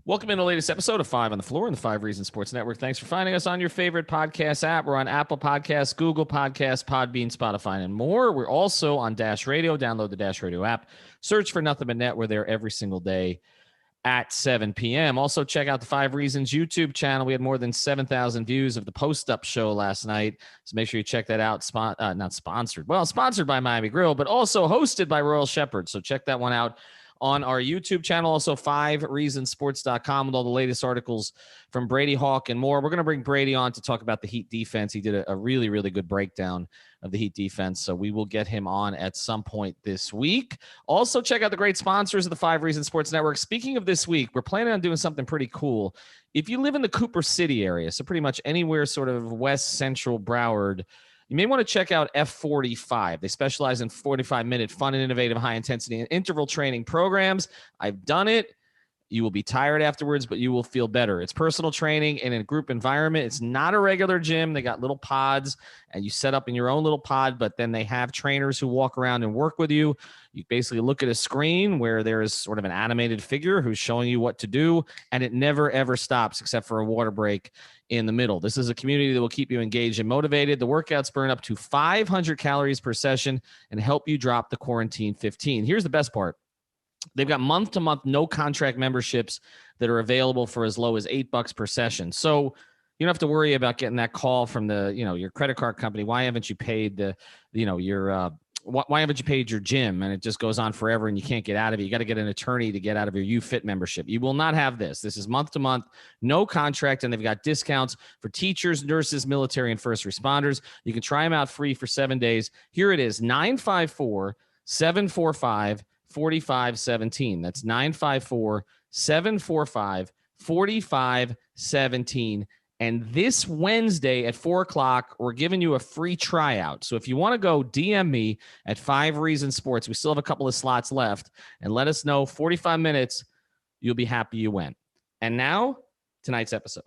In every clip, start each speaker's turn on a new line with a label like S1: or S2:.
S1: Welcome in the latest episode of Five on the Floor on the Five Reasons Sports Network. Thanks for finding us on your favorite podcast app. We're on Apple Podcasts, Google Podcasts, Podbean, Spotify, and more. We're also on Dash Radio. Download the Dash Radio app. Search for Nothing But Net. We're there every single day at 7 p.m. Also, check out the Five Reasons YouTube channel. We had more than 7,000 views of the post-up show last night, so make sure you check that out. Not sponsored. Well, sponsored by Miami Grill, but also hosted by Royal Shepherd. So check that one out on our YouTube channel. Also, 5reasonsports.com with all the latest articles from Brady Hawk and more. We're going to bring Brady on to talk about the Heat defense. He did a really, really good breakdown of the Heat defense, so we will get him on at some point this week. Also, check out the great sponsors of the Five Reasons Sports Network. Speaking of this week, we're planning on doing something pretty cool. If you live in the Cooper City area, so pretty much anywhere sort of west central Broward, you may want to check out F45. They specialize in 45-minute fun and innovative high-intensity and interval training programs. I've done it. You will be tired afterwards, but you will feel better. It's personal training in a group environment. It's not a regular gym. They got little pods, and you set up in your own little pod, but then they have trainers who walk around and work with you. You basically look at a screen where there is sort of an animated figure who's showing you what to do, and it never, ever stops except for a water break in the middle. This is a community that will keep you engaged and motivated. The workouts burn up to 500 calories per session and help you drop the quarantine 15. Here's the best part. They've got month-to-month no contract memberships that are available for as low as $8 per session. So you don't have to worry about getting that call from your credit card company. Why haven't you paid why haven't you paid your gym? And it just goes on forever and you can't get out of it. You got to get an attorney to get out of your YouFit membership. You will not have this. This is month to month, no contract, and they've got discounts for teachers, nurses, military, and first responders. You can try them out free for 7 days. Here it is, 954-745-4517. That's 954-745-4517. And this Wednesday at 4 o'clock, we're giving you a free tryout. So if you want to go, DM me at 5 Reasons Sports. We still have a couple of slots left. And let us know, 45 minutes, you'll be happy you went. And now, tonight's episode.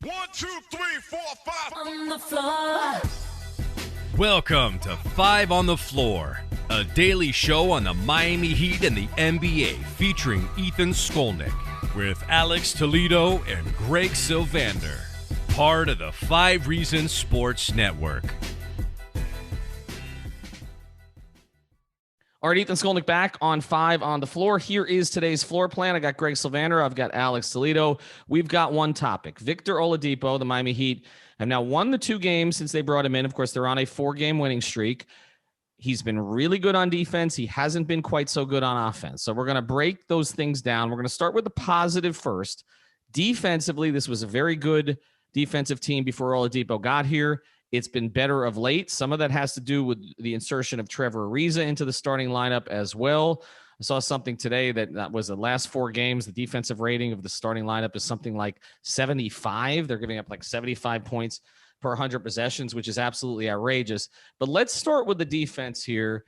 S2: 1, 2, 3, 4, 5.
S3: On the floor.
S4: Welcome to Five on the Floor, a daily show on the Miami Heat and the NBA featuring Ethan Skolnick with Alex Toledo and Greg Sylvander. Part of the Five Reasons Sports Network.
S1: All right, Ethan Skolnick back on 5 on the Floor. Here is today's floor plan. I got Greg Sylvander. I've got Alex Toledo. We've got one topic. Victor Oladipo, the Miami Heat, have now won the 2 games since they brought him in. Of course, they're on a 4-game winning streak. He's been really good on defense. He hasn't been quite so good on offense. So we're going to break those things down. We're going to start with the positive first. Defensively, this was a very good defensive team before Oladipo got here. It's been better of late. Some of that has to do with the insertion of Trevor Ariza into the starting lineup as well. I saw something today that was the last 4 games. The defensive rating of the starting lineup is something like 75. They're giving up like 75 points per 100 possessions, which is absolutely outrageous. But let's start with the defense here.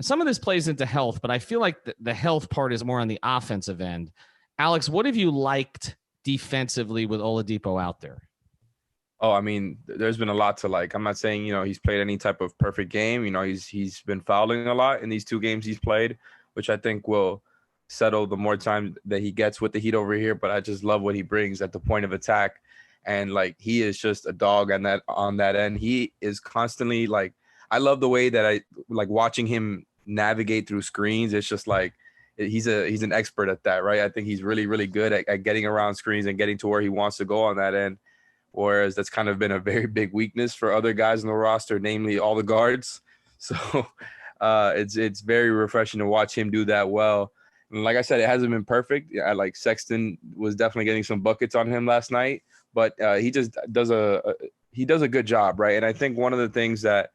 S1: Some of this plays into health, but I feel like the health part is more on the offensive end. Alex, what have you liked defensively with Oladipo out there?
S5: Oh, I mean, there's been a lot to like. I'm not saying, he's played any type of perfect game. He's been fouling a lot in these 2 games he's played, which I think will settle the more time that he gets with the Heat over here. But I just love what he brings at the point of attack. And, he is just a dog on that end. He is constantly, I love the way that I like watching him navigate through screens. It's just he's an expert at that, right? I think he's really, really good at getting around screens and getting to where he wants to go on that end. Whereas that's kind of been a very big weakness for other guys in the roster, namely all the guards. So it's very refreshing to watch him do that well. And like I said, it hasn't been perfect. Sexton was definitely getting some buckets on him last night, but he just does a good job, right? And I think one of the things that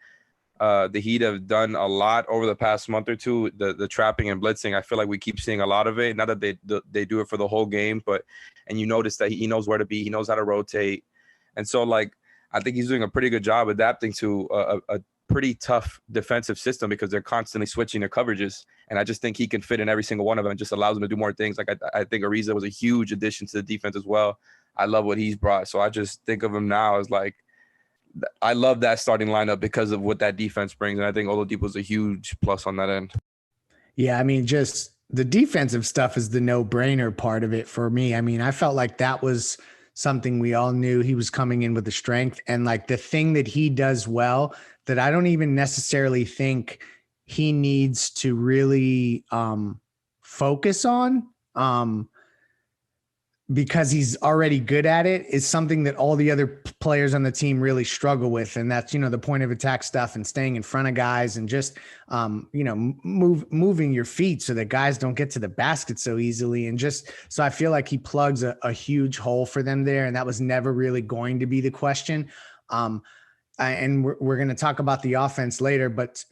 S5: the Heat have done a lot over the past month or two, the trapping and blitzing, I feel like we keep seeing a lot of it. Not that they do it for the whole game, and you notice that he knows where to be. He knows how to rotate. And so, I think he's doing a pretty good job adapting to a pretty tough defensive system because they're constantly switching their coverages. And I just think he can fit in every single one of them and just allows him to do more things. I think Ariza was a huge addition to the defense as well. I love what he's brought. So I just think of him now as I love that starting lineup because of what that defense brings. And I think Oladipo is a huge plus on that end.
S6: Yeah, I mean, just
S3: the defensive stuff is the no-brainer part of it for me. I mean, I felt like that was something we all knew he was coming in with the strength, and like the thing that he does well that I don't even necessarily think he needs to really focus on. Because he's already good at it is something that all the other players on the team really struggle with. And that's, the point of attack stuff and staying in front of guys and just, moving your feet so that guys don't get to the basket so easily. And just, so I feel like he plugs a huge hole for them there. And that was never really going to be the question. And we're going to talk about the offense later, but,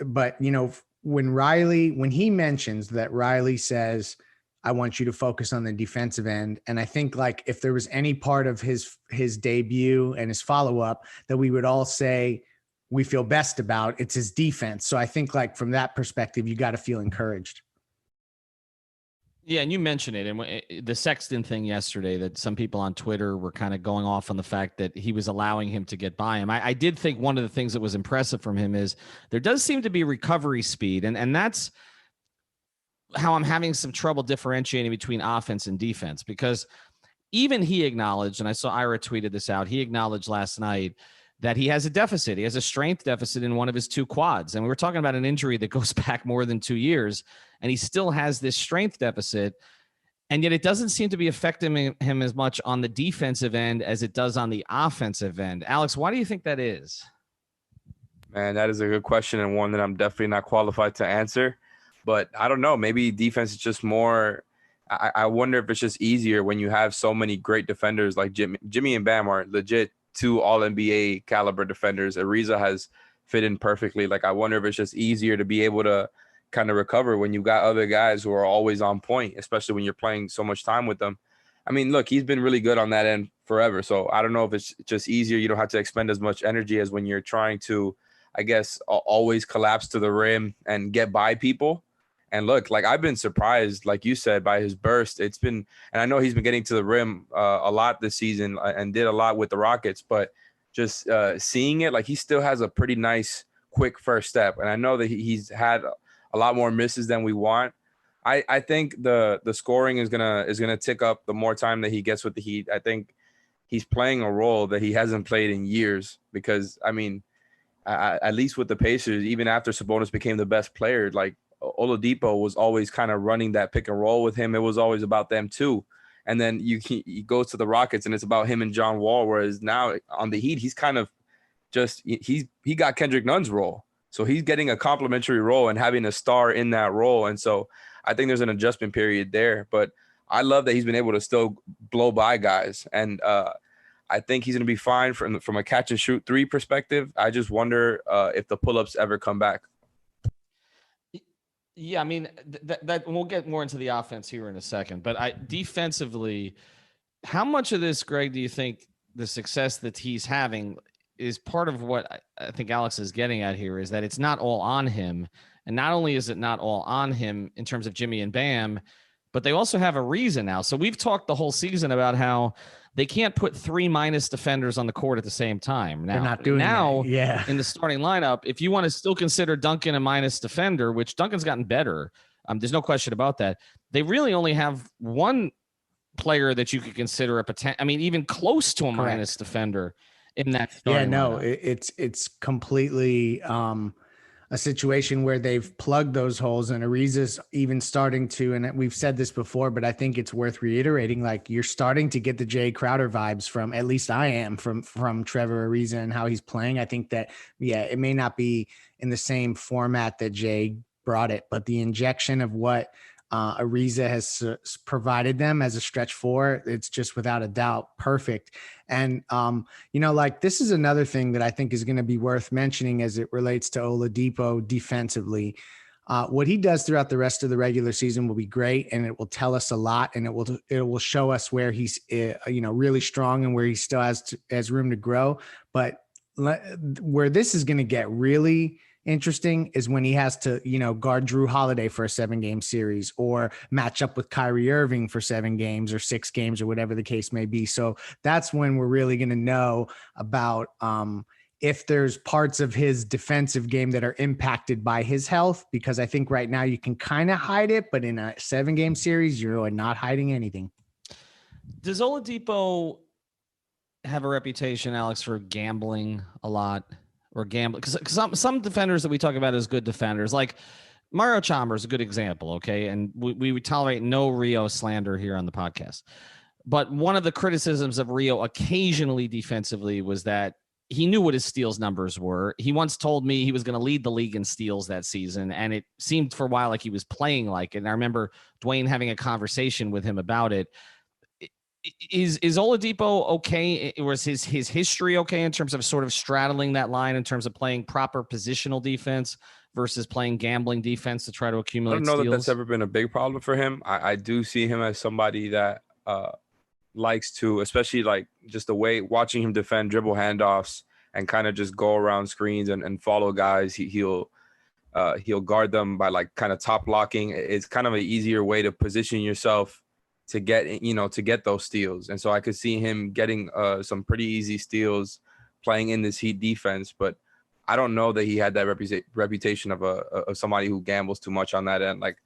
S3: when he mentions that Riley says, I want you to focus on the defensive end. And I think like if there was any part of his debut and his follow-up that we would all say we feel best about, it's his defense. So I think like from that perspective, you got to feel encouraged.
S1: Yeah, and you mentioned it, and the Sexton thing yesterday, that some people on Twitter were kind of going off on the fact that he was allowing him to get by him. I did think one of the things that was impressive from him is there does seem to be recovery speed, and that's how I'm having some trouble differentiating between offense and defense, because even he acknowledged, and I saw Ira tweeted this out, he acknowledged last night that he has a deficit. He has a strength deficit in one of his two quads. And we were talking about an injury that goes back more than 2 years, and he still has this strength deficit. And yet it doesn't seem to be affecting him as much on the defensive end as it does on the offensive end. Alex, why do you think that is?
S5: Man, that is a good question, and one that I'm definitely not qualified to answer. But I don't know. Maybe defense is just more. I wonder if it's just easier when you have so many great defenders like Jimmy and Bam are legit 2 All-NBA caliber defenders. Ariza has fit in perfectly. Like, I wonder if it's just easier to be able to kind of recover when you got other guys who are always on point, especially when you're playing so much time with them. I mean, look, he's been really good on that end forever. So I don't know if it's just easier. You don't have to expend as much energy as when you're trying to, I guess, always collapse to the rim and get by people. And look, like, I've been surprised, like you said, by his burst. It's been, and I know he's been getting to the rim a lot this season and did a lot with the Rockets, but just seeing it, like, he still has a pretty nice, quick first step. And I know that he's had a lot more misses than we want. I think the scoring is gonna tick up the more time that he gets with the Heat. I think he's playing a role that he hasn't played in years, because, I mean, at least with the Pacers, even after Sabonis became the best player, like, Oladipo was always kind of running that pick and roll with him. It was always about them too. And then he goes to the Rockets and it's about him and John Wall. Whereas now on the Heat, he's kind of just, he got Kendrick Nunn's role. So he's getting a complimentary role and having a star in that role. And so I think there's an adjustment period there, but I love that he's been able to still blow by guys. And I think he's going to be fine from a catch and shoot 3 perspective. I just wonder if the pull-ups ever come back.
S1: Yeah, I mean, that we'll get more into the offense here in a second, but defensively, how much of this, Greg, do you think the success that he's having is part of what I think Alex is getting at here, is that it's not all on him. And not only is it not all on him in terms of Jimmy and Bam, but they also have a reason now. So we've talked the whole season about how they can't put 3 minus defenders on the court at the same time. Now,
S3: they're not doing that. Yeah.
S1: In the starting lineup, if you want to still consider Duncan a minus defender, which Duncan's gotten better, there's no question about that. They really only have one player that you could consider a potential. I mean, even close to a minus defender in that starting lineup.
S3: It's completely a situation where they've plugged those holes, and Ariza's even starting to, and we've said this before, but I think it's worth reiterating, like, you're starting to get the Jay Crowder vibes from, at least I am, from Trevor Ariza and how he's playing. I think that, yeah, it may not be in the same format that Jay brought it, but the injection of what Ariza has provided them as a stretch 4, it's just without a doubt perfect. And, like, this is another thing that I think is going to be worth mentioning as it relates to Oladipo defensively. What he does throughout the rest of the regular season will be great, and it will tell us a lot, and it will show us where he's, really strong and where he still has room to grow. But where this is going to get really interesting is when he has to, guard Drew Holiday for a 7-game series, or match up with Kyrie Irving for 7 games or 6 games or whatever the case may be. So that's when we're really going to know about if there's parts of his defensive game that are impacted by his health, because I think right now you can kind of hide it, but in a 7-game series, you're not hiding anything.
S1: Does Oladipo have a reputation, Alex, for gambling a lot or gambling? Because some defenders that we talk about as good defenders, like Mario Chalmers is a good example, okay? And we would tolerate no Rio slander here on the podcast. But one of the criticisms of Rio occasionally defensively was that he knew what his steals numbers were. He once told me he was going to lead the league in steals that season, and it seemed for a while like he was playing like it. And I remember Dwayne having a conversation with him about it. Is Oladipo okay? Or is his history okay in terms of sort of straddling that line in terms of playing proper positional defense versus playing gambling defense to try to accumulate
S5: I don't know
S1: steals?
S5: that that's ever been a big problem for him. I do see him as somebody that likes to, especially like just the way watching him defend dribble handoffs and kind of just go around screens and follow guys. He'll guard them by like kind of top blocking. It's kind of an easier way to position yourself to get those steals. And so I could see him getting some pretty easy steals playing in this Heat defense, but I don't know that he had that reputation of somebody who gambles too much on that end. Like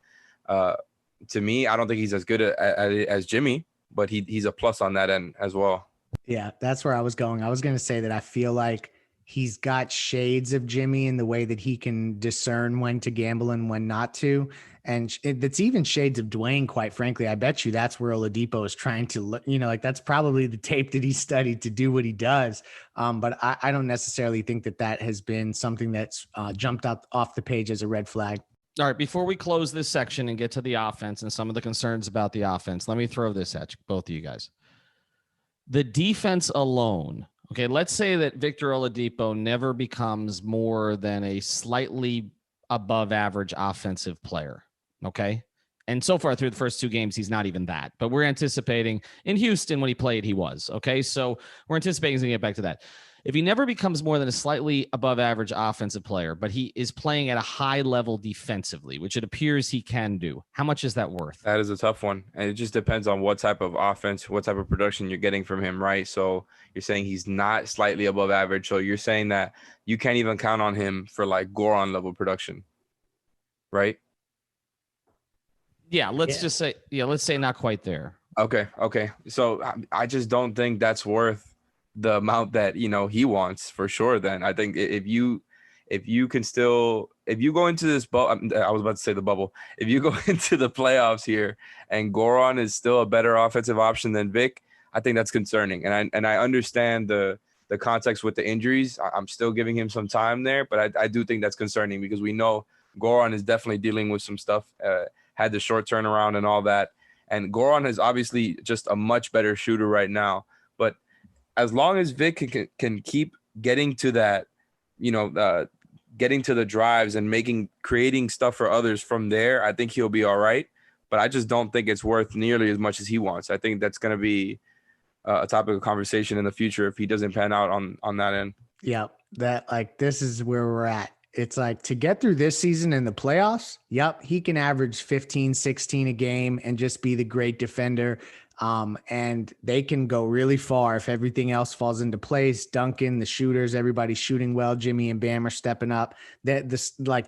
S5: to me, I don't think he's as good at it as Jimmy, but he's a plus on that end as well.
S3: Yeah, that's where I was going. I was going to say that I feel like he's got shades of Jimmy in the way that he can discern when to gamble and when not to. And it's even shades of Dwayne, quite frankly. I bet you that's where Oladipo is trying to look, like that's probably the tape that he studied to do what he does. But I don't necessarily think that has been something that's jumped out off the page as a red flag.
S1: All right, before we close this section and get to the offense and some of the concerns about the offense, let me throw this at you, both of you guys. The defense alone, okay, let's say that Victor Oladipo never becomes more than a slightly above average offensive player, okay? And so far through the first 2 games, he's not even that. But we're anticipating in Houston when he played, he was, okay? So we're anticipating he's going to get back to that. If he never becomes more than a slightly above average offensive player, but he is playing at a high level defensively, which it appears he can do, how much is that worth?
S5: That is a tough one. And it just depends on what type of offense, what type of production you're getting from him, right? So you're saying he's not slightly above average. So you're saying that you can't even count on him for like Goran level production, right?
S1: Yeah, let's say not quite there.
S5: Okay. So I just don't think that's worth the amount that he wants for sure. Then I think if you go into this I was about to say the bubble. If you go into the playoffs here and Goran is still a better offensive option than Vic, I think that's concerning. And I understand the context with the injuries. I'm still giving him some time there, but I do think that's concerning because we know Goran is definitely dealing with some stuff. Had the short turnaround and all that, and Goran is obviously just a much better shooter right now. But as long as Vic can keep getting to that, getting to the drives and creating stuff for others from there, I think he'll be all right. But I just don't think it's worth nearly as much as he wants. I think that's going to be a topic of conversation in the future if he doesn't pan out on that end.
S3: Yeah, this is where we're at. It's like to get through this season in the playoffs. Yep, he can average 15, 16 a game and just be the great defender. And they can go really far if everything else falls into place. Duncan, the shooters, everybody's shooting well. Jimmy and Bam are stepping up.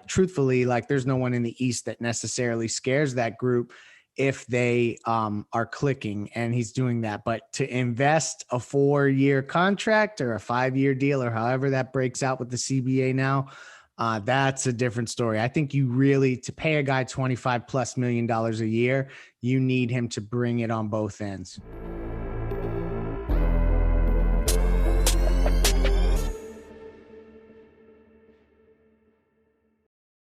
S3: Truthfully, there's no one in the East that necessarily scares that group if they are clicking, and he's doing that. But to invest a 4-year contract or a 5-year deal or however that breaks out with the CBA now, that's a different story. I think you really, to pay a guy $25+ million a year, you need him to bring it on both ends.